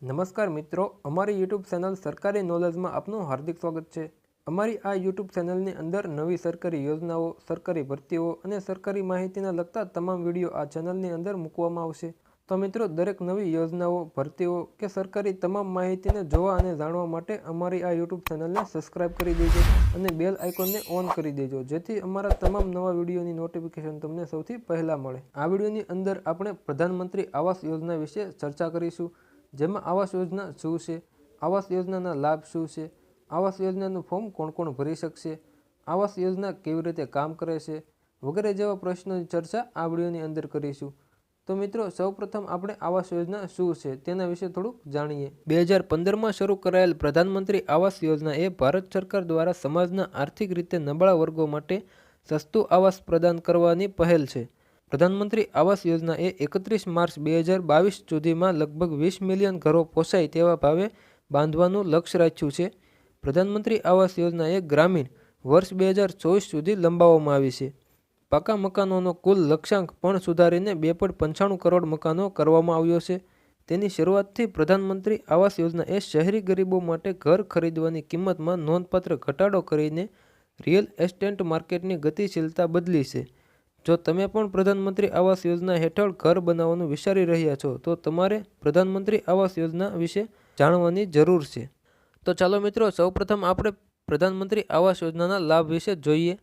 નમસ્કાર મિત્રો, અમારી યુટ્યુબ ચેનલ સરકારી નોલેજમાં આપનું હાર્દિક સ્વાગત છે। અમારી આ યુટ્યુબ ચેનલની અંદર નવી સરકારી યોજનાઓ, સરકારી ભરતીઓ અને સરકારી માહિતીને લગતા તમામ વિડીયો આ ચેનલની અંદર મૂકવામાં આવશે। તો મિત્રો, દરેક નવી યોજનાઓ, ભરતીઓ કે સરકારી તમામ માહિતીને જોવા અને જાણવા માટે અમારી આ યુટ્યુબ ચેનલને સબસ્ક્રાઇબ કરી દેજો અને બેલ આઇકોનને ઓન કરી દેજો, જેથી અમારા તમામ નવા વિડીયોની નોટિફિકેશન તમને સૌથી પહેલા મળે। આ વિડીયોની અંદર આપણે પ્રધાનમંત્રી આવાસ યોજના વિશે ચર્ચા કરીશું, જેમાં આવાસ યોજના શું છે, આવાસ યોજનાના લાભ શું છે, આવાસ યોજનાનું ફોર્મ કોણ કોણ ભરી શકશે, આવાસ યોજના કેવી રીતે કામ કરે છે વગેરે જેવા પ્રશ્નોની ચર્ચા આ વિડીયોની અંદર કરીશું। તો મિત્રો, સૌપ્રથમ આપણે આવાસ યોજના શું છે તેના વિશે થોડુંક જાણીએ। 2015માં શરૂ કરાયેલ પ્રધાનમંત્રી આવાસ યોજના એ ભારત સરકાર દ્વારા સમાજના આર્થિક રીતે નબળા વર્ગો માટે સસ્તું આવાસ પ્રદાન કરવાની પહેલ છે। પ્રધાનમંત્રી આવાસ યોજના એ 31 માર્ચ 2022 સુધીમાં લગભગ 20 મિલિયન ઘરો પોસાય તેવા ભાવે બાંધવાનું લક્ષ્ય રાખ્યું છે। પ્રધાનમંત્રી આવાસ યોજના એ ગ્રામીણ વર્ષ 2024 સુધી લંબાવવામાં આવી છે। પાકા મકાનોનો કુલ લક્ષ્યાંક પણ સુધારીને 2.95 કરોડ મકાનો કરવામાં આવ્યો છે। તેની શરૂઆતથી પ્રધાનમંત્રી આવાસ યોજના એ શહેરી ગરીબો માટે ઘર ખરીદવાની કિંમતમાં નોંધપાત્ર ઘટાડો કરીને રિયલ એસ્ટેટ માર્કેટની ગતિશીલતા બદલી છે। જો તમે પણ પ્રધાનમંત્રી આવાસ યોજના હેઠળ ઘર બનાવવાનું વિચારી રહ્યા છો તો તમારે પ્રધાનમંત્રી આવાસ યોજના વિશે જાણવાની જરૂર છે। તો ચાલો મિત્રો, સૌપ્રથમ આપણે પ્રધાનમંત્રી આવાસ યોજનાના લાભ વિશે જોઈએ।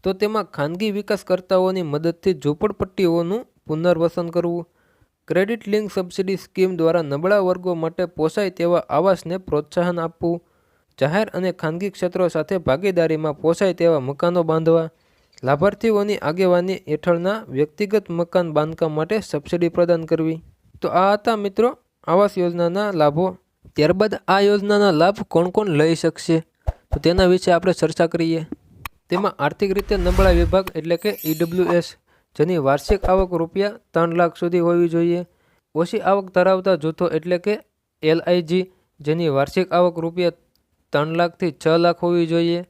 તો તેમાં ખાનગી વિકાસકર્તાઓની મદદથી ઝૂંપડપટ્ટીઓનું પુનર્વસન કરવું, ક્રેડિટ લિંક સબસિડી સ્કીમ દ્વારા નબળા વર્ગો માટે પોસાય તેવા આવાસને પ્રોત્સાહન આપવું, જાહેર અને ખાનગી ક્ષેત્રો સાથે ભાગીદારીમાં પોસાય તેવા મકાનો બાંધવા, લાભાર્થીઓની આગેવાની હેઠળના વ્યક્તિગત મકાન બાંધકામ માટે સબસિડી પ્રદાન કરવી। તો આ હતા મિત્રો આવાસ યોજનાના લાભો। ત્યારબાદ આ યોજનાના લાભ કોણ કોણ લઈ શકશે તો તેના વિશે આપણે ચર્ચા કરીએ। તેમાં આર્થિક રીતે નબળા વિભાગ એટલે કે EWS, જેની વાર્ષિક આવક રૂપિયા 3 લાખ સુધી હોવી જોઈએ। ઓછી આવક ધરાવતા જૂથો એટલે કે LIG, જેની વાર્ષિક આવક રૂપિયા 3 લાખથી 6 લાખ હોવી જોઈએ।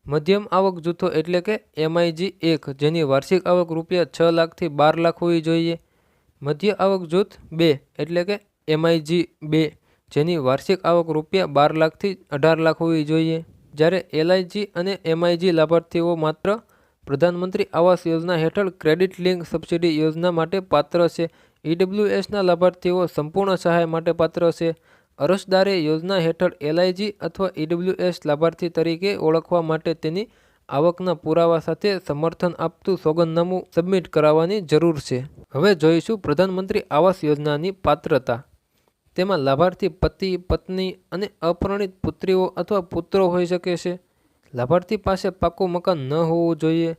મધ્યમ આવક જૂથો એટલે કે MIG 1, જેની વાર્ષિક આવક રૂપિયા 6 લાખથી 12 લાખ હોવી જોઈએ। મધ્ય આવક જૂથ 2 એટલે કે MIG 2, જેની વાર્ષિક આવક રૂપિયા 12 લાખથી 18 લાખ હોવી જોઈએ। જ્યારે LIG અને MIG લાભાર્થીઓ માત્ર પ્રધાનમંત્રી આવાસ યોજના હેઠળ ક્રેડિટ લિંક સબસિડી યોજના માટે પાત્ર છે। EWSના લાભાર્થીઓ સંપૂર્ણ સહાય માટે પાત્ર છે। અરજદારે યોજના હેઠળ LIG અથવા EWS લાભાર્થી તરીકે ઓળખવા માટે તેની આવકના પુરાવા સાથે સમર્થન આપતું સોગંદનામું સબમિટ કરાવવાની જરૂર છે। હવે જોઈશું પ્રધાનમંત્રી આવાસ યોજનાની પાત્રતા। તેમાં લાભાર્થી પતિ, પત્ની અને અપરિણીત પુત્રીઓ અથવા પુત્રો હોઈ શકે છે। લાભાર્થી પાસે પાકું મકાન ન હોવું જોઈએ,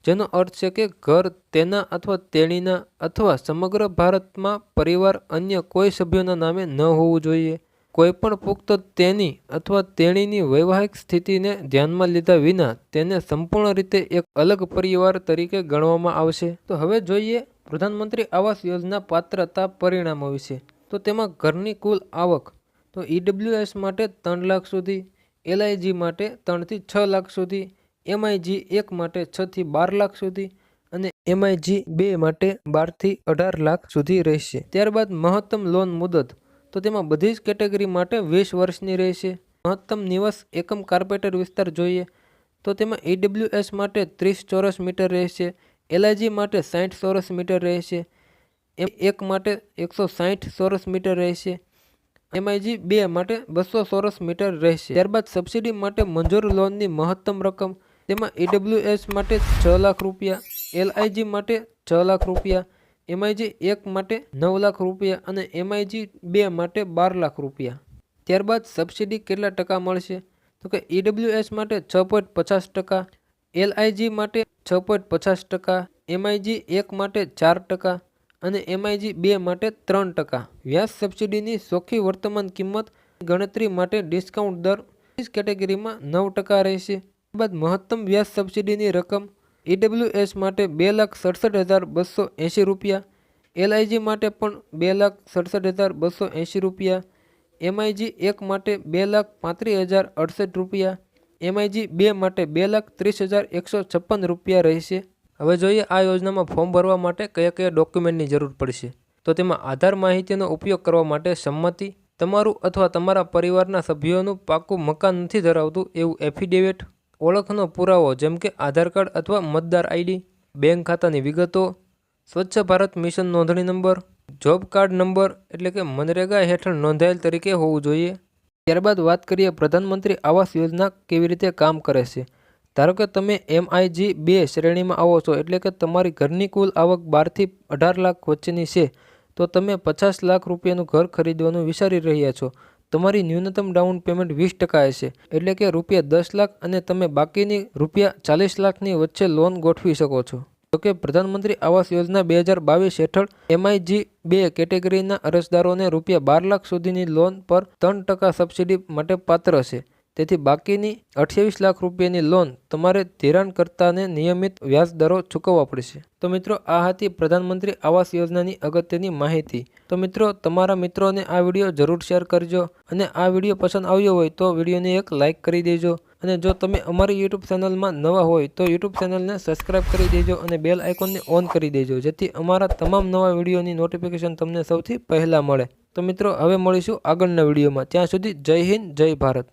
જેનો અર્થ છે કે ઘર તેના અથવા તેણીના અથવા સમગ્ર ભારતમાં પરિવાર અન્ય કોઈ સભ્યોના નામે ન હોવું જોઈએ। કોઈપણ પુખ્ત તેની અથવા તેણીની વૈવાહિક સ્થિતિને ધ્યાનમાં લીધા વિના તેને સંપૂર્ણ રીતે એક અલગ પરિવાર તરીકે ગણવામાં આવશે। તો હવે જોઈએ પ્રધાનમંત્રી આવાસ યોજના પાત્રતા પરિણામો વિશે। તો તેમાં ઘરની કુલ આવક તો EWS માટે 3 લાખ સુધી, LIG માટે 3 થી 6 લાખ સુધી, MIG 1 માટે 6 થી 12 લાખ સુધી અને MIG 2 માટે 12 થી 18 લાખ સુધી રહેશે। ત્યારબાદ મહત્તમ લોન મુદત તો તેમાં બધી જ કેટેગરી માટે 20 વર્ષની રહેશે। મહત્તમ નિવાસ એકમ કાર્પેટર વિસ્તાર જોઈએ તો તેમાં EWS માટે 30 ચોરસ મીટર રહેશે, LIG માટે 60 ચોરસ મીટર રહેશે, MIG 1 માટે 160 ચોરસ મીટર રહેશે, MIG 2 માટે 200 ચોરસ મીટર રહેશે। ત્યારબાદ સબસિડી માટે મંજૂર લોનની મહત્તમ રકમ તેમાં EWS માટે 6 લાખ રૂપિયા, LIG માટે 6 લાખ રૂપિયા, MIG 1 માટે 9 લાખ રૂપિયા અને MIG 2 માટે 12 લાખ રૂપિયા। ત્યારબાદ સબસિડી કેટલા ટકા મળશે તો કે EWS માટે 6.50%, LIG માટે 6.50%, MIG 1 માટે 4% અને MIG 2 માટે 3%। વ્યાજ સબસિડીની ચોખ્ખી વર્તમાન કિંમત ગણતરી માટે ડિસ્કાઉન્ટ દર કેટેગરીમાં 9% રહેશે। ત્યારબાદ મહત્તમ વ્યાજ સબસિડીની રકમ EWS માટે 2,67,280 રૂપિયા, LIG માટે પણ 2,67,280 રૂપિયા, MIG 1 માટે 2,35,068 રૂપિયા, MIG 2 માટે 2,30,156 રૂપિયા રહેશે। હવે જોઈએ આ યોજનામાં ફોર્મ ભરવા માટે કયા કયા ડોક્યુમેન્ટની જરૂર પડશે। તો તેમાં આધાર માહિતીનો ઉપયોગ કરવા માટે સંમતિ, તમારું અથવા તમારા પરિવારના સભ્યોનું પાકું મકાન નથી ધરાવતું એવું એફિડેવિટ, ઓળખનો પુરાવો જેમ કે આધાર કાર્ડ અથવા મતદાર આઈડી, બેંક ખાતાની વિગતો, સ્વચ્છ ભારત મિશન નોંધણી નંબર, જોબ કાર્ડ નંબર એટલે કે મનરેગા હેઠળ નોંધાયેલ તરીકે હોવું જોઈએ. ત્યારબાદ વાત કરીએ પ્રધાનમંત્રી આવાસ યોજના કેવી રીતે કામ કરે છે. ધારો કે તમે MIG-2 શ્રેણીમાં આવો છો, એટલે કે તમારી ઘરની કુલ આવક 12 થી 18 લાખ વચ્ચેની છે, તો તમે 50 લાખ રૂપિયાનું ઘર ખરીદવાનું વિચારી રહ્યા છો. તમારી ન્યૂનતમ ડાઉન પેમેન્ટ 20% હશે, એટલે કે રૂપિયા 10 લાખ અને તમે બાકીની રૂપિયા 40 લાખની વચ્ચે લોન ગોઠવી શકો છો. જોકે પ્રધાનમંત્રી આવાસ યોજના 2022 હેઠળ MIG-2 કેટેગરીના અરજદારોને રૂપિયા 12 લાખ સુધીની લોન પર 3% સબસિડી માટે પાત્ર છે. તેથી બાકીની 28 લાખ રૂપિયાની લોન તમારે ધિરાણકર્તાને નિયમિત વ્યાજ દરો ચૂકવવા પડશે. તો મિત્રો, આ હતી પ્રધાનમંત્રી આવાસ યોજનાની અગત્યની માહિતી. તો મિત્રો, તમારા મિત્રોને આ વિડીયો જરૂર શેર કરજો અને આ વિડીયો પસંદ આવ્યો હોય તો વિડીયોને એક લાઇક કરી દેજો. અને જો તમે અમારી યુટ્યુબ ચેનલમાં નવા હોય તો યુટ્યુબ ચેનલને સબસ્ક્રાઇબ કરી દેજો અને બેલ આઇકોનને ઓન કરી દેજો, જેથી અમારા તમામ નવા વિડીયોની નોટિફિકેશન તમને સૌથી પહેલાં મળે. તો મિત્રો, હવે મળીશું આગળના વિડીયોમાં. ત્યાં સુધી જય હિન્દ, જય ભારત.